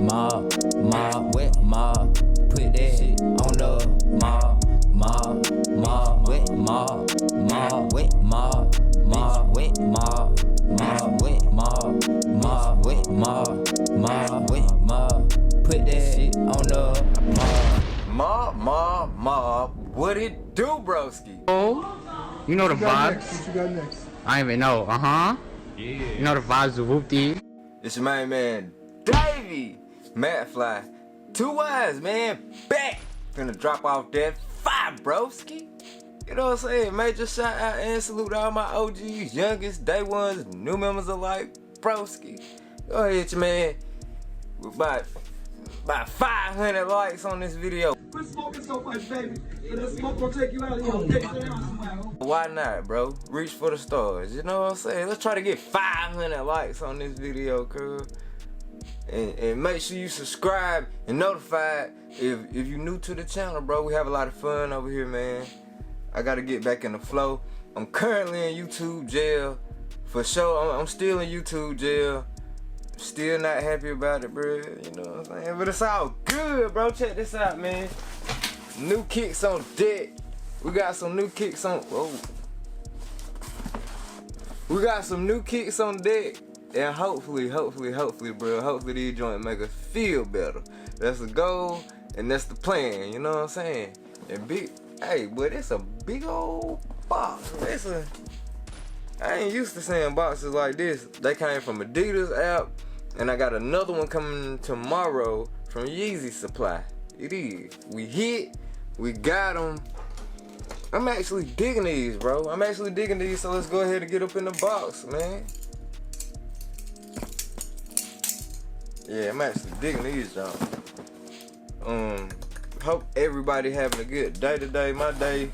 mob, wet mob. Put that shit on the mob, wet mob, wet mob, wet mob, wet mob, wet mob, wet mob. Put that shit on the Mob, what it do, broski? Oh, you know the vibes. What you got next? I don't even know. Yeah. You know the vibes of whoop-dee. It's your main man, DaveyMcFlyy. 2 Y's, man, back. Finna drop off that fire, broski. You know what I'm saying? Major shout out and salute to all my OGs, youngest, day ones, new members alike, broski. Go ahead, your man. With about 500 likes on this video. Quit smoking so much, baby. So the smoke will take you out of here. Why not, bro? Reach for the stars. You know what I'm saying? Let's try to get 500 likes on this video, cuz. And make sure you subscribe and notified if you're new to the channel, bro. We have a lot of fun over here, man. I gotta get back in the flow. I'm currently in YouTube jail. For sure, I'm still in YouTube jail. Still not happy about it, bro. You know what I'm saying? But it's all good, bro. Check this out, man. New kicks on deck. We got some new kicks on. Whoa. We got some new kicks on deck. And hopefully, bro. Hopefully these joints make us feel better. That's the goal and that's the plan. You know what I'm saying? And hey, but it's a big old box. I ain't used to seeing boxes like this. They came from Adidas app, and I got another one coming tomorrow from Yeezy Supply. It is. We got them. I'm actually digging these, bro. So let's go ahead and get up in the box, man. Yeah, I'm actually digging these, y'all. Hope everybody having a good day today. My day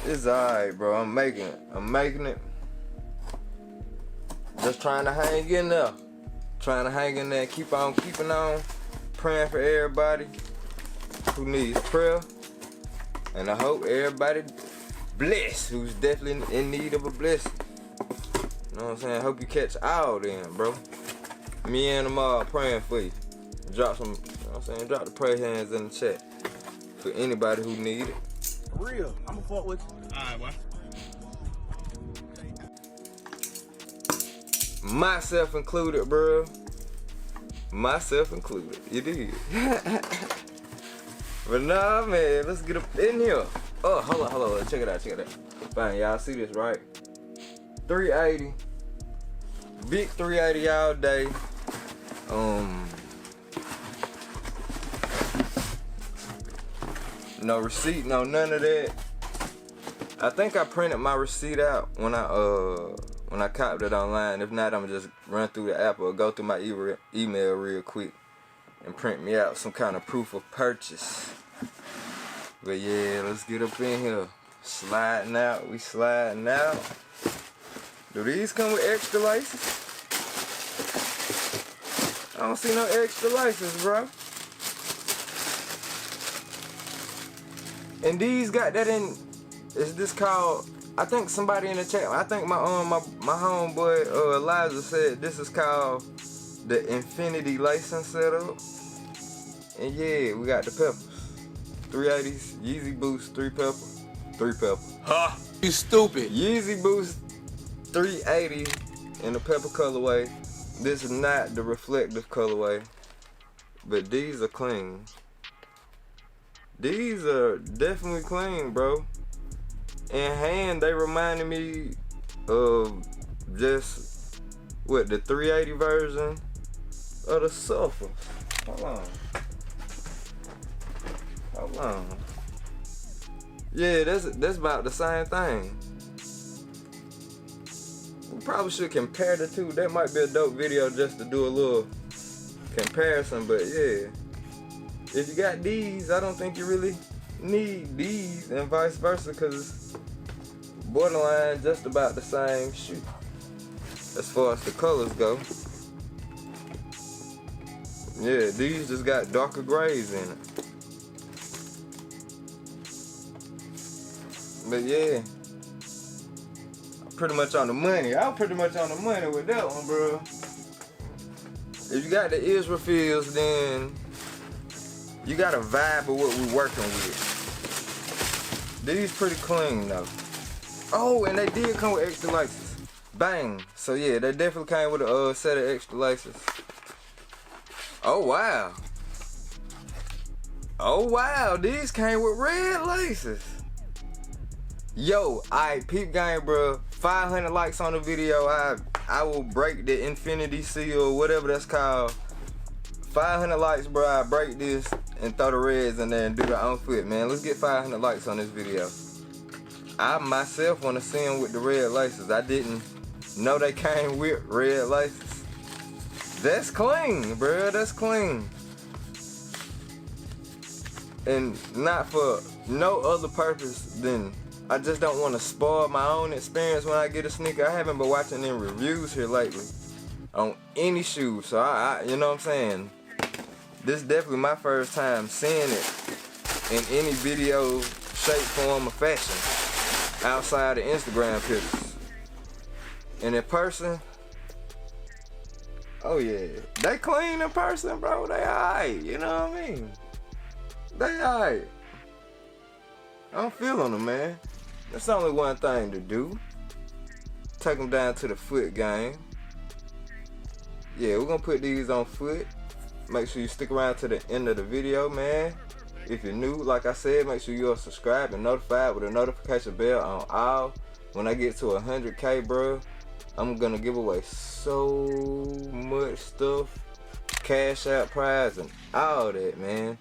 is alright, bro. I'm making it. Just trying to hang in there. Keep on keeping on. Praying for everybody who needs prayer. And I hope everybody blessed who's definitely in need of a blessing. You know what I'm saying? Hope you catch all them, bro. Me and them all praying for you. Drop some, you know what I'm saying? Drop the prayer hands in the chat for anybody who need it. For real, I'ma fuck with you. Alright, boy. Myself included, bro. Myself included. You did. But nah, man, let's get up in here. Oh, hold on. Check it out. Fine, y'all see this, right? 380. Big 380 all day. No receipt, no none of that. I think I printed my receipt out when I copied it online. If not, I'm just run through the app or go through my email real quick and print me out some kind of proof of purchase. But yeah, let's get up in here. Sliding out. Do these come with extra laces? I don't see no extra laces, bro. And these got that in. Is this called? I think somebody in the chat. I think my homeboy Elijah said this is called the Infinity Lacing Setup. And yeah, we got the peppers. 380s, Yeezy Boost, 3 pepper. Huh? You stupid. Yeezy Boost 380 in the pepper colorway. This is not the reflective colorway, but these are clean. These are definitely clean, bro. In hand, they reminded me of just the 380 version of the Sulfur. Hold on. Yeah, that's about the same thing. We probably should compare the two. That might be a dope video just to do a little comparison, but yeah. If you got these, I don't think you really need these, and vice versa, because it's borderline just about the same shoe as far as the colors go. Yeah, these just got darker grays in it. But yeah, I'm pretty much on the money. I was pretty much on the money with that one, bro. If you got the Israel feels, then you got a vibe of what we're working with. These pretty clean though. Oh, and they did come with extra laces. Bang. So yeah, they definitely came with a set of extra laces. Oh wow. Oh wow, these came with red laces. Yo, alright, peep game, bro. 500 likes on the video. I will break the infinity seal, whatever that's called. 500 likes, bro. I break this and throw the reds in there and do the on foot, man. Let's get 500 likes on this video. I myself want to see them with the red laces. I didn't know they came with red laces. That's clean, bro. That's clean. And not for no other purpose than I just don't want to spoil my own experience when I get a sneaker. I haven't been watching any reviews here lately on any shoes. So I you know what I'm saying? This is definitely my first time seeing it in any video, shape, form, or fashion outside of Instagram pictures. And in person, oh yeah, they clean in person, bro. They alright, you know what I mean? They alright. I'm feeling them, man. There's only one thing to do. Take them down to the foot game. Yeah, we're gonna put these on foot. Make sure you stick around to the end of the video, man. If you're new, like I said, make sure you're subscribed and notified with a notification bell on all. When I get to 100K, bro, I'm gonna give away so much stuff, cash out prize and all that, man.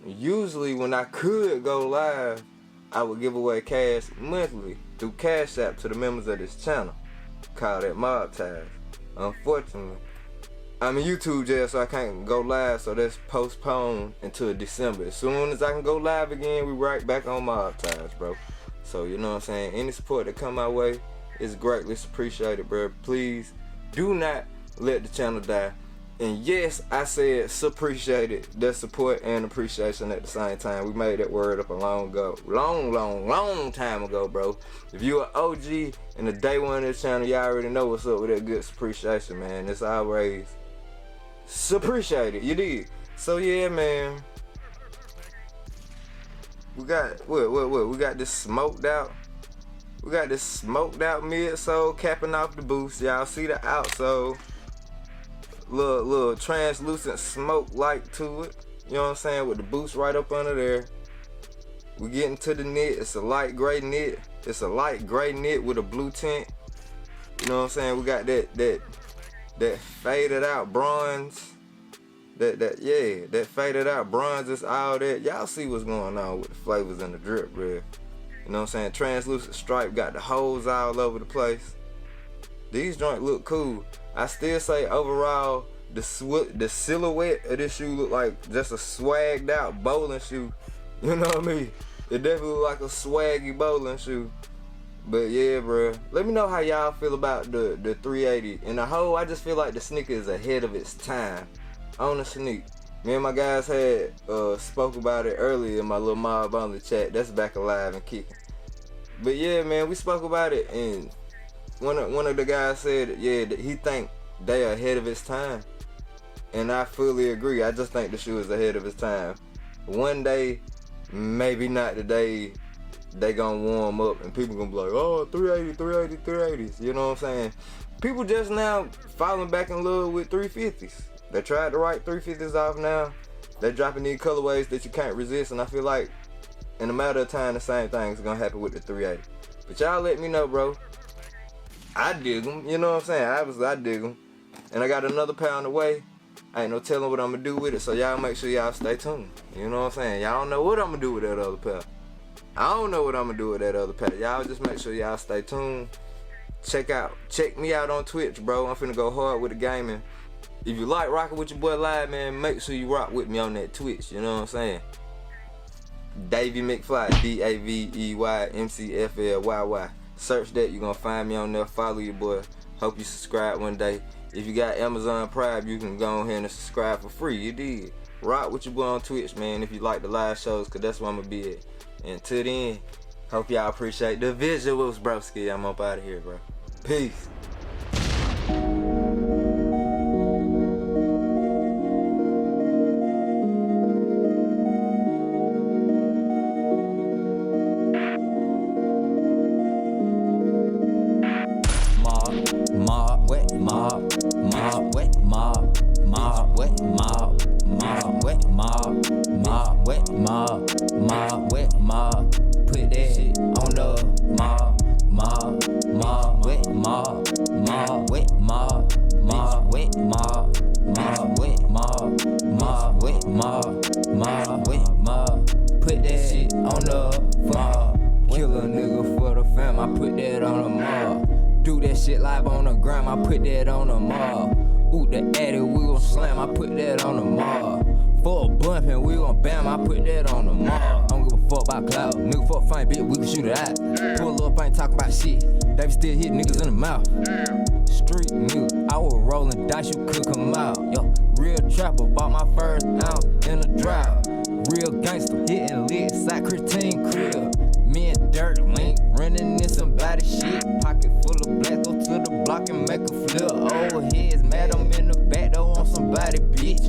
Usually when I could go live, I would give away cash monthly through Cash App to the members of this channel. Call that mob ties. Unfortunately, I'm in YouTube jail, so I can't go live, so that's postponed until December. As soon as I can go live again, we right back on mob ties, bro. So you know what I'm saying? Any support that come my way is greatly appreciated, bro. Please do not let the channel die. And yes, I said appreciated the support and appreciation at the same time. We made that word up a long time ago, bro. If you an OG and the day one of this channel, y'all already know what's up with that good appreciation, man. It's always appreciated. You did. So yeah, man. We got what? We got this smoked out. We got this smoked out midsole capping off the boost. Y'all see the outsole. Little translucent smoke light to it. You know what I'm saying? With the boost right up under there. We getting to the knit. It's a light gray knit. It's a light gray knit with a blue tint. You know what I'm saying? We got that faded out bronze. That faded out bronze is all that. Y'all see what's going on with the flavors and the drip, bro. You know what I'm saying? Translucent stripe got the holes all over the place. These joints look cool. I still say overall, the silhouette of this shoe look like just a swagged out bowling shoe. You know what I mean? It definitely look like a swaggy bowling shoe. But yeah, bro. Let me know how y'all feel about the 380. In the whole, I just feel like the sneaker is ahead of its time on the sneak. Me and my guys had spoke about it earlier in my little mob on the chat. That's back alive and kicking. But yeah, man, we spoke about it, and one of the guys said, yeah, that he think they are ahead of its time. And I fully agree. I just think the shoe is ahead of its time. One day, maybe not the day they gonna warm up and people gonna be like, oh, 380, 380s. You know what I'm saying? People just now falling back in love with 350s. They tried to write 350s off now. They're dropping these colorways that you can't resist, and I feel like in a matter of time, the same thing is gonna happen with the 380. But y'all let me know, bro. I dig them, you know what I'm saying? I dig them. And I got another pair on the way. I ain't no telling what I'm gonna do with it, so y'all make sure y'all stay tuned. You know what I'm saying? Y'all don't know what I'm gonna do with that other pair. I don't know what I'm gonna do with that other pair. Y'all just make sure y'all stay tuned. Check me out on Twitch, bro. I'm finna go hard with the gaming. If you like rocking with your boy live, man, make sure you rock with me on that Twitch. You know what I'm saying? DaveyMcFlyy, DaveyMcFlyy. Search that, you're gonna find me on there. Follow your boy. Hope you subscribe one day. If you got Amazon Prime, you can go ahead and subscribe for free. You did. Rock with your boy on Twitch, man, if you like the live shows, because that's where I'm gonna be at. And till then, hope y'all appreciate the visuals, broski. I'm up out of here, bro. Peace. wet mob. Put that shit on the mob, wet mob, wet mob, wet mob, wet mob, wet mob, wet mob. Put that shit on the mob. Kill a nigga for the fam, I put that on the mob. Do that shit live on the gram, I put that on the mob. Ooh, the addy, we gon' slam, I put that on the mob. For a bump and we gon' bam, I put that on the mob. I don't give a fuck about cloud, nigga fuck fine, bitch, we can shoot it out. Pull up, I ain't talking about shit, Davey still hit niggas in the mouth. Street nigga, I was rolling dice, you could come out. Yo, real trapper, bought my first ounce in a drought. Real gangster, hitting lit, side Christine crib. Me and Dirt Link, running in somebody shit. Pocket full of black, go to the block and make a flip. Old heads mad, I'm in the back, though on somebody, bitch.